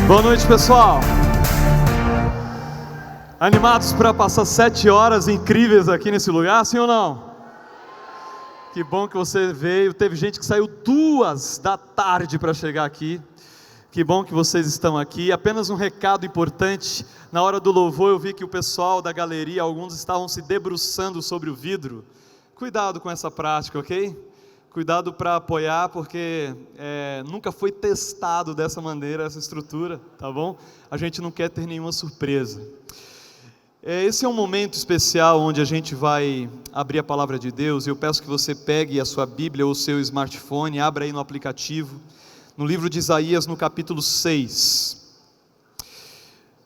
Boa noite, pessoal. Animados para passar 7 horas incríveis aqui nesse lugar, sim ou não? Que bom que você veio. Teve gente que saiu 2 da tarde para chegar aqui. Que bom que vocês estão aqui. Apenas um recado importante: na hora do louvor eu vi que o pessoal da galeria, alguns estavam se debruçando sobre o vidro. Cuidado com essa prática, ok? Cuidado para apoiar, porque nunca foi testado dessa maneira essa estrutura, tá bom? A gente não quer ter nenhuma surpresa. Esse é um momento especial onde a gente vai abrir a palavra de Deus. Eu peço que você pegue a sua Bíblia ou o seu smartphone, abra aí no aplicativo, no livro de Isaías, no capítulo 6.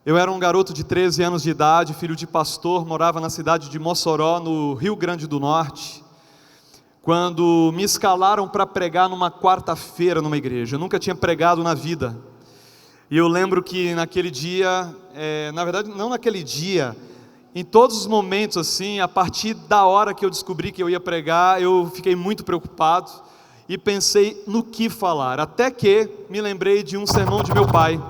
Eu era um garoto de 13 anos de idade, filho de pastor, morava na cidade de Mossoró, no Rio Grande do Norte, quando me escalaram para pregar numa quarta-feira numa igreja. Eu nunca tinha pregado na vida, e eu lembro que naquele dia, na verdade não naquele dia, em todos os momentos assim, a partir da hora que eu descobri que eu ia pregar, eu fiquei muito preocupado, e pensei no que falar, até que me lembrei de um sermão de meu pai,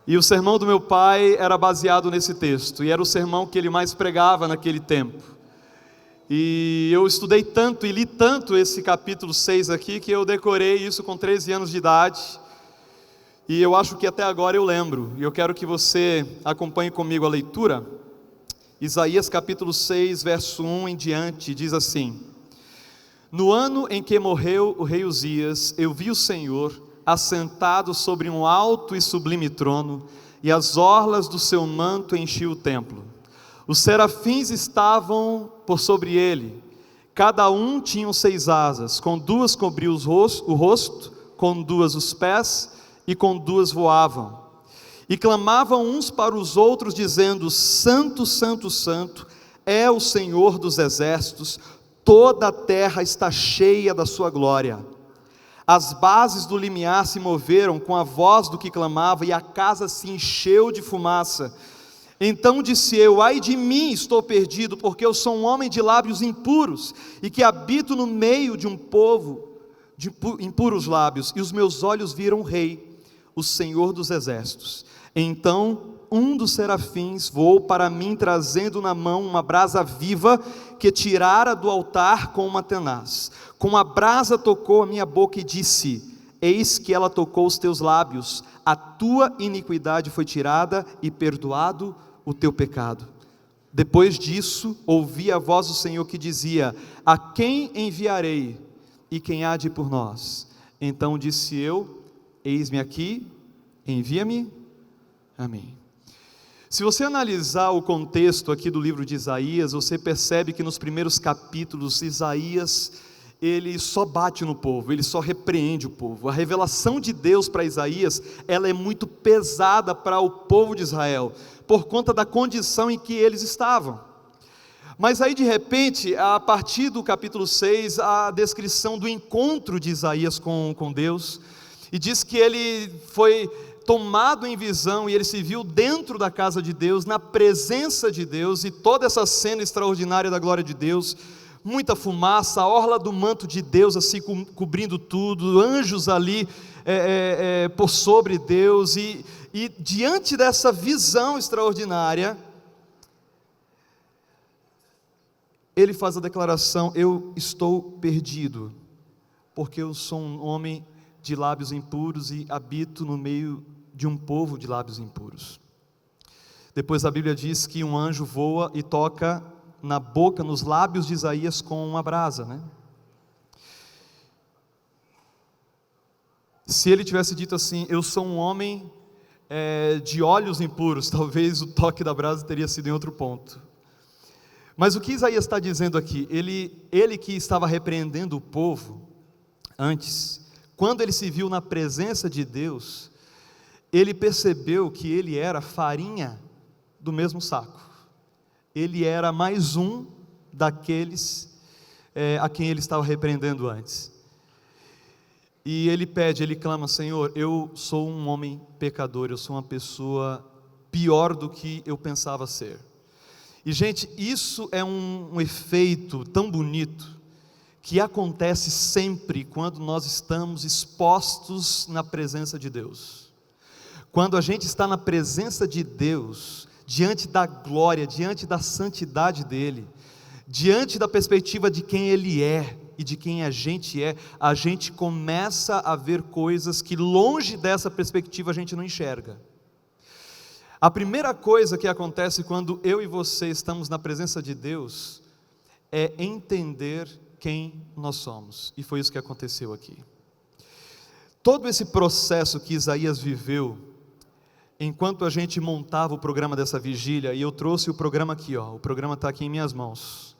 e o sermão do meu pai era baseado nesse texto, e era o sermão que ele mais pregava naquele tempo. E eu estudei tanto e li tanto esse capítulo 6 aqui, que eu decorei isso com 13 anos de idade, e eu acho que até agora eu lembro, e eu quero que você acompanhe comigo a leitura. Isaías capítulo 6, verso 1 em diante, diz assim: No ano em que morreu o rei Uzias, eu vi o Senhor assentado sobre um alto e sublime trono, e as orlas do seu manto enchiam o templo. Os serafins estavam por sobre ele, cada um tinha 6 asas, com 2 cobriu o rosto, com 2 os pés, e com 2 voavam, e clamavam uns para os outros, dizendo: Santo, Santo, Santo, é o Senhor dos exércitos, toda a terra está cheia da sua glória. As bases do limiar se moveram com a voz do que clamava, e a casa se encheu de fumaça. Então disse eu: ai de mim, estou perdido, porque eu sou um homem de lábios impuros, e que habito no meio de um povo de impuros lábios, e os meus olhos viram o Rei, o Senhor dos exércitos. Então um dos serafins voou para mim, trazendo na mão uma brasa viva, que tirara do altar com uma tenaz. Com a brasa tocou a minha boca e disse: eis que ela tocou os teus lábios, a tua iniquidade foi tirada e perdoado o teu pecado. Depois disso, ouvi a voz do Senhor que dizia: a quem enviarei, e quem há de ir por nós? Então disse eu: eis-me aqui, envia-me a mim. Se você analisar o contexto aqui do livro de Isaías, você percebe que nos primeiros capítulos, Isaías, ele só bate no povo, ele só repreende o povo. A revelação de Deus para Isaías, ela é muito pesada para o povo de Israel, por conta da condição em que eles estavam. Mas aí de repente, a partir do capítulo 6, a descrição do encontro de Isaías com Deus, e diz que ele foi tomado em visão, e ele se viu dentro da casa de Deus, na presença de Deus, e toda essa cena extraordinária da glória de Deus, muita fumaça, a orla do manto de Deus assim cobrindo tudo, anjos ali por sobre Deus, e diante dessa visão extraordinária, ele faz a declaração: eu estou perdido, porque eu sou um homem de lábios impuros e habito no meio de um povo de lábios impuros. Depois a Bíblia diz que um anjo voa e toca na boca, nos lábios de Isaías com uma brasa, né? Se ele tivesse dito assim: eu sou um homem de olhos impuros, talvez o toque da brasa teria sido em outro ponto. Mas o que Isaías está dizendo aqui? Ele que estava repreendendo o povo antes, quando ele se viu na presença de Deus, ele percebeu que ele era farinha do mesmo saco. Ele era mais um daqueles a quem ele estava repreendendo antes. E ele clama: Senhor, eu sou um homem pecador, eu sou uma pessoa pior do que eu pensava ser. E gente, isso é um efeito tão bonito, que acontece sempre quando nós estamos expostos na presença de Deus. Quando a gente está na presença de Deus, diante da glória, diante da santidade dEle, diante da perspectiva de quem Ele é e de quem a gente começa a ver coisas que longe dessa perspectiva a gente não enxerga. A primeira coisa que acontece quando eu e você estamos na presença de Deus é entender quem nós somos, e foi isso que aconteceu aqui. Todo esse processo que Isaías viveu, enquanto a gente montava o programa dessa vigília, e eu trouxe o programa aqui, o programa está aqui em minhas mãos,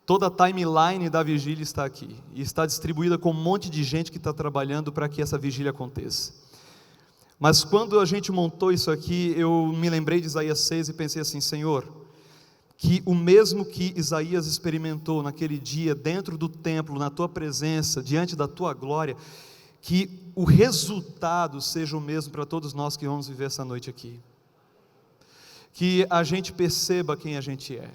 toda a timeline da vigília está aqui, e está distribuída com um monte de gente que está trabalhando para que essa vigília aconteça. Mas quando a gente montou isso aqui, eu me lembrei de Isaías 6 e pensei assim: Senhor, que o mesmo que Isaías experimentou naquele dia, dentro do templo, na Tua presença, diante da Tua glória, que o resultado seja o mesmo para todos nós que vamos viver essa noite aqui. Que a gente perceba quem a gente é,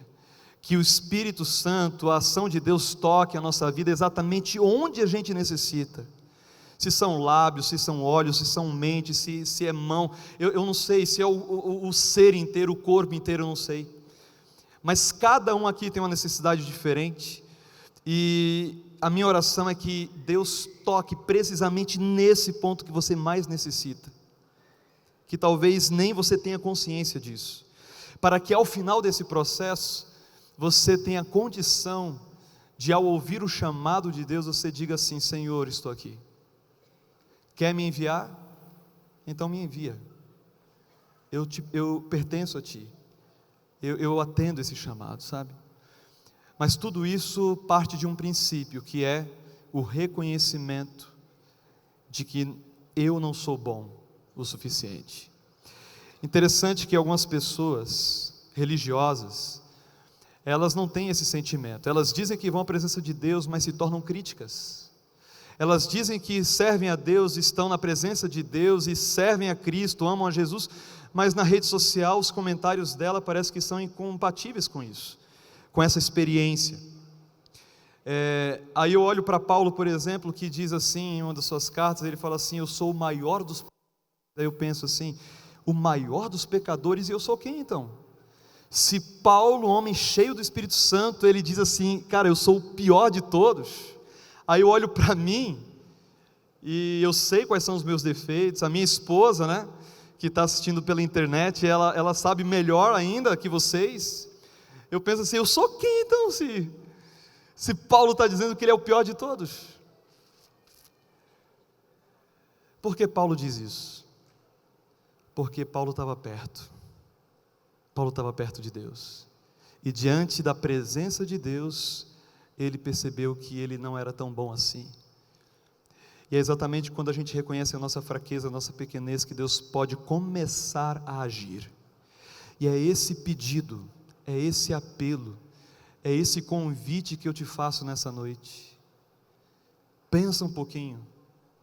que o Espírito Santo, a ação de Deus toque a nossa vida exatamente onde a gente necessita. Se são lábios, se são olhos, se são mente, se é mão, eu não sei, se é o ser inteiro, o corpo inteiro, eu não sei. Mas cada um aqui tem uma necessidade diferente, e a minha oração é que Deus toque precisamente nesse ponto que você mais necessita, que talvez nem você tenha consciência disso, para que ao final desse processo, você tenha condição de, ao ouvir o chamado de Deus, você diga assim: Senhor, estou aqui. Quer me enviar? Então me envia. Eu pertenço a Ti. Eu atendo esse chamado, sabe? Mas tudo isso parte de um princípio, que é o reconhecimento de que eu não sou bom o suficiente. Interessante que algumas pessoas religiosas, elas não têm esse sentimento. Elas dizem que vão à presença de Deus, mas se tornam críticas. Elas dizem que servem a Deus, estão na presença de Deus e servem a Cristo, amam a Jesus, mas na rede social os comentários dela parece que são incompatíveis com isso, com essa experiência. Aí eu olho para Paulo, por exemplo, que diz assim em uma das suas cartas, ele fala assim: eu sou o maior dos pecadores. Aí eu penso assim: o maior dos pecadores, e eu sou quem então? Se Paulo, um homem cheio do Espírito Santo, ele diz assim: cara, eu sou o pior de todos. Aí eu olho para mim, e eu sei quais são os meus defeitos. A minha esposa, né, que está assistindo pela internet, ela sabe melhor ainda que vocês. Eu penso assim: eu sou quem então, se Paulo está dizendo que ele é o pior de todos? Por que Paulo diz isso? Porque Paulo estava perto. Paulo estava perto de Deus, e diante da presença de Deus, ele percebeu que ele não era tão bom assim. E é exatamente quando a gente reconhece a nossa fraqueza, a nossa pequenez, que Deus pode começar a agir. E é esse pedido, é esse apelo, é esse convite que eu te faço nessa noite. Pensa um pouquinho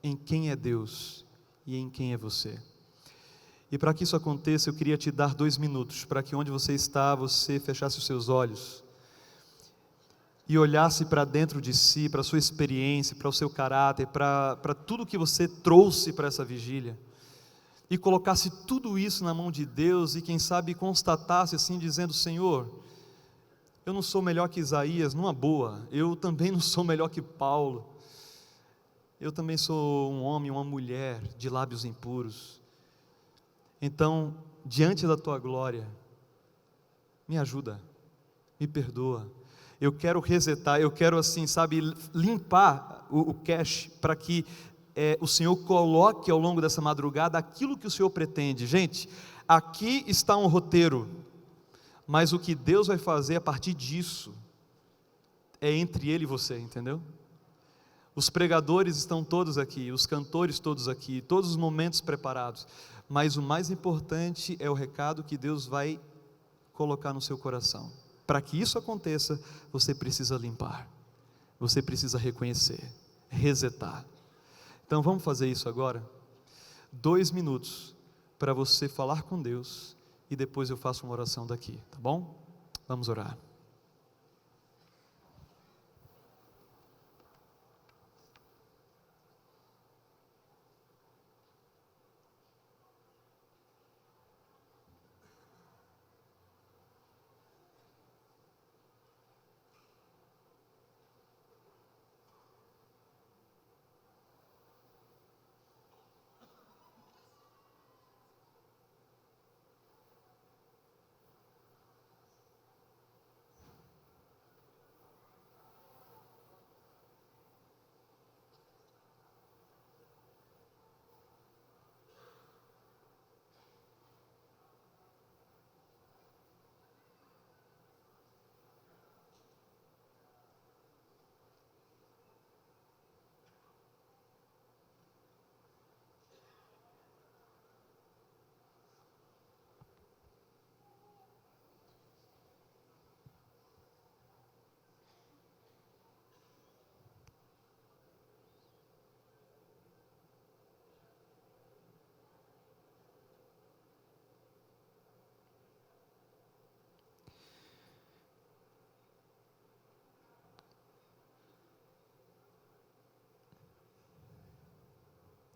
em quem é Deus e em quem é você. E para que isso aconteça, eu queria te dar 2 minutos, para que onde você está, você fechasse os seus olhos e olhasse para dentro de si, para a sua experiência, para o seu caráter, para tudo que você trouxe para essa vigília, e colocasse tudo isso na mão de Deus, e quem sabe constatasse assim, dizendo: Senhor, eu não sou melhor que Isaías, numa boa, eu também não sou melhor que Paulo, eu também sou um homem, uma mulher de lábios impuros. Então, diante da Tua glória, me ajuda, me perdoa. Eu quero resetar, eu quero assim, sabe, limpar o cache, para que o Senhor coloque ao longo dessa madrugada aquilo que o Senhor pretende. Gente, aqui está um roteiro, mas o que Deus vai fazer a partir disso, é entre Ele e você, entendeu? Os pregadores estão todos aqui, os cantores todos aqui, todos os momentos preparados, mas o mais importante é o recado que Deus vai colocar no seu coração. Para que isso aconteça, você precisa limpar, você precisa reconhecer, resetar. Então vamos fazer isso agora? 2 minutos para você falar com Deus, e depois eu faço uma oração daqui, tá bom? Vamos orar.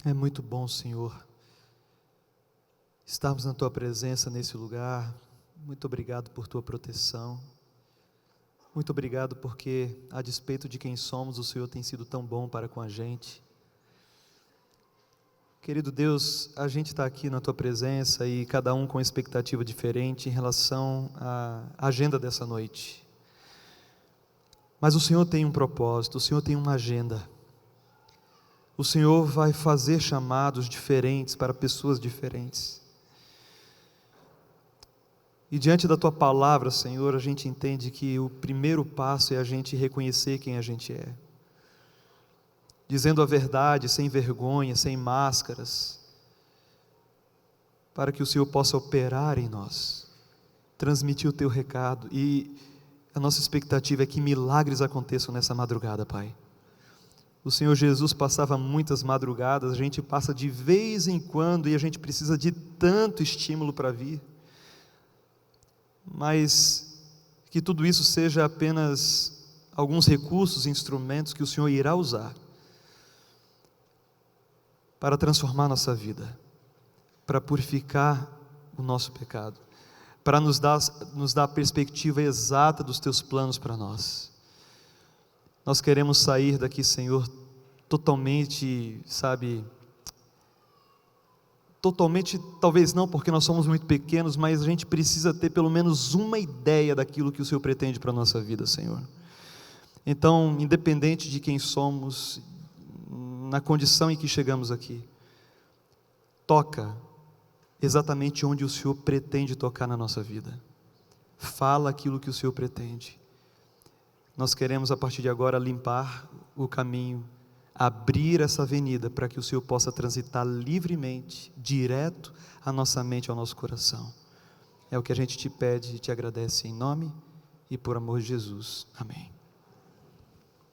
É muito bom, Senhor, estarmos na Tua presença nesse lugar. Muito obrigado por Tua proteção. Muito obrigado porque, a despeito de quem somos, o Senhor tem sido tão bom para com a gente. Querido Deus, a gente está aqui na Tua presença e cada um com expectativa diferente em relação à agenda dessa noite. Mas o Senhor tem um propósito, o Senhor tem uma agenda. O Senhor vai fazer chamados diferentes para pessoas diferentes. E diante da Tua palavra, Senhor, a gente entende que o primeiro passo é a gente reconhecer quem a gente é. Dizendo a verdade, sem vergonha, sem máscaras, para que o Senhor possa operar em nós, transmitir o Teu recado. E a nossa expectativa é que milagres aconteçam nessa madrugada, Pai. O Senhor Jesus passava muitas madrugadas, a gente passa de vez em quando e a gente precisa de tanto estímulo para vir. Mas que tudo isso seja apenas alguns recursos, instrumentos que o Senhor irá usar para transformar nossa vida, para purificar o nosso pecado, para nos dar a perspectiva exata dos Teus planos para nós. Nós queremos sair daqui, Senhor, totalmente, totalmente, talvez não, porque nós somos muito pequenos, mas a gente precisa ter pelo menos uma ideia daquilo que o Senhor pretende para a nossa vida, Senhor. Então, independente de quem somos, na condição em que chegamos aqui, toca exatamente onde o Senhor pretende tocar na nossa vida. Fala aquilo que o Senhor pretende. Nós queremos a partir de agora limpar o caminho, abrir essa avenida para que o Senhor possa transitar livremente, direto à nossa mente, ao nosso coração. É o que a gente te pede e te agradece em nome e por amor de Jesus. Amém.